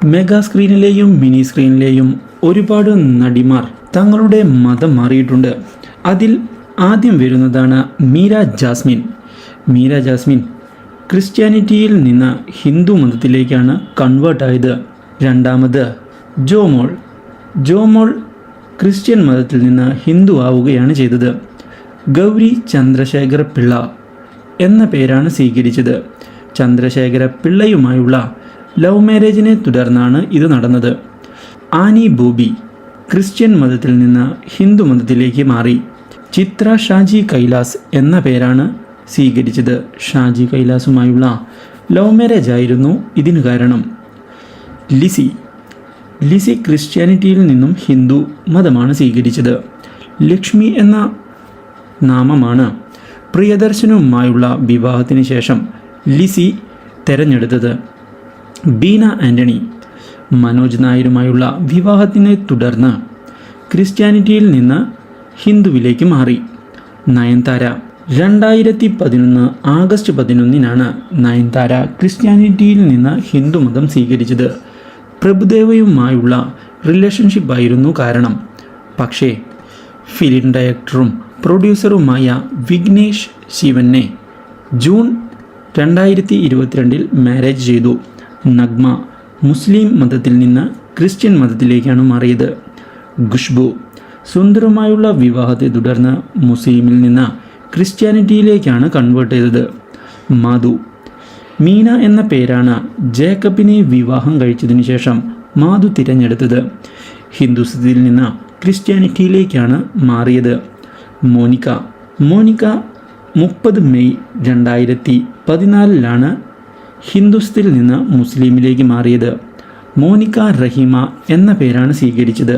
Mega സ്ക്രീനിലെയും mini സ്ക്രീനിലെയും ഒരുപാട് നടിമാർ തങ്ങളുടെ മതം മാറിയിട്ടുണ്ട്. അതിൽ ആദ്യം വരുന്നതാണ് മീര ജാസ്മിൻ. മീര ജാസ്മിൻ ക്രിസ്ത്യാനിറ്റിയിൽ നിന്ന് ഹിന്ദു മതത്തിലേക്കാണ് കൺവേർട്ടായത്. രണ്ടാമത് ജോമോൾ. ജോമോൾ ക്രിസ്ത്യൻ മതത്തിൽ നിന്ന് ഹിന്ദു ആവുകയാണ് ചെയ്തത്. ഗൗരി ചന്ദ്രശേഖര പിള്ള എന്ന പേരാണ് സ്വീകരിച്ചത്. ചന്ദ്രശേഖര പിള്ളയുമായുള്ള ലവ് മാരേജിനെ തുടർന്നാണ് ഇത് നടന്നത്. ആനി ബോബി ക്രിസ്ത്യൻ മതത്തിൽ നിന്ന് ഹിന്ദു മതത്തിലേക്ക് മാറി. ചിത്ര ഷാജി കൈലാസ് എന്ന പേരാണ് സ്വീകരിച്ചത്. ഷാജി കൈലാസുമായുള്ള ലവ് മാരേജ് ആയിരുന്നു ഇതിന് കാരണം. ലിസി ക്രിസ്ത്യാനിറ്റിയിൽ നിന്നും ഹിന്ദു മതമാണ് സ്വീകരിച്ചത്. ലക്ഷ്മി എന്ന നാമമാണ് പ്രിയദർശനുമായുള്ള വിവാഹത്തിന് ശേഷം ലിസി തിരഞ്ഞെടുത്തത്. ബീന ആൻ്റണി മനോജ് നായരുമായുള്ള വിവാഹത്തിനെ തുടർന്ന് ക്രിസ്ത്യാനിറ്റിയിൽ നിന്ന് ഹിന്ദുവിലേക്ക് മാറി. നയൻതാര 2011 ആഗസ്റ്റ് 11 നയൻതാര ക്രിസ്ത്യാനിറ്റിയിൽ നിന്ന് ഹിന്ദുമതം സ്വീകരിച്ചത്. പ്രഭുദേവയുമായുള്ള റിലേഷൻഷിപ്പായിരുന്നു കാരണം. പക്ഷേ ഫിലിം ഡയറക്ടറും പ്രൊഡ്യൂസറുമായ വിഘ്നേഷ് ശിവനെ ജൂൺ 2022 മാരേജ് ചെയ്തു. നഗ്മ മുസ്ലിം മതത്തിൽ നിന്ന് ക്രിസ്ത്യൻ മതത്തിലേക്കാണ് മാറിയത്. ഖുഷ്ബു സുന്ദറുമായുള്ള വിവാഹത്തെ തുടർന്ന് മുസ്ലിമിൽ നിന്ന് ക്രിസ്ത്യാനിറ്റിയിലേക്കാണ് കൺവേർട്ട് ചെയ്തത്. മാധു. മീന എന്ന പേരാണ് ജേക്കബിനെ വിവാഹം കഴിച്ചതിന് ശേഷം മാധു തിരഞ്ഞെടുത്തത്. ഹിന്ദുസത്തിൽ നിന്ന് ക്രിസ്ത്യാനിറ്റിയിലേക്കാണ് മാറിയത്. മോനിക്ക 30 മെയ് 2014 ഹിന്ദുസത്തിൽ നിന്ന് മുസ്ലിമിലേക്ക് മാറിയത്. മോനിക്ക റഹീമ എന്ന പേരാണ് സ്വീകരിച്ചത്.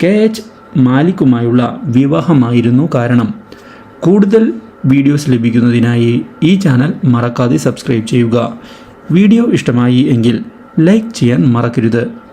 KH മാലിക്കുമായുള്ള വിവാഹമായിരുന്നു കാരണം. കൂടുതൽ വീഡിയോസ് ലഭിക്കുന്നതിനായി ഈ ചാനൽ മറക്കാതെ സബ്സ്ക്രൈബ് ചെയ്യുക. വീഡിയോ ഇഷ്ടമായി എങ്കിൽ ലൈക്ക് ചെയ്യാൻ മറക്കരുത്.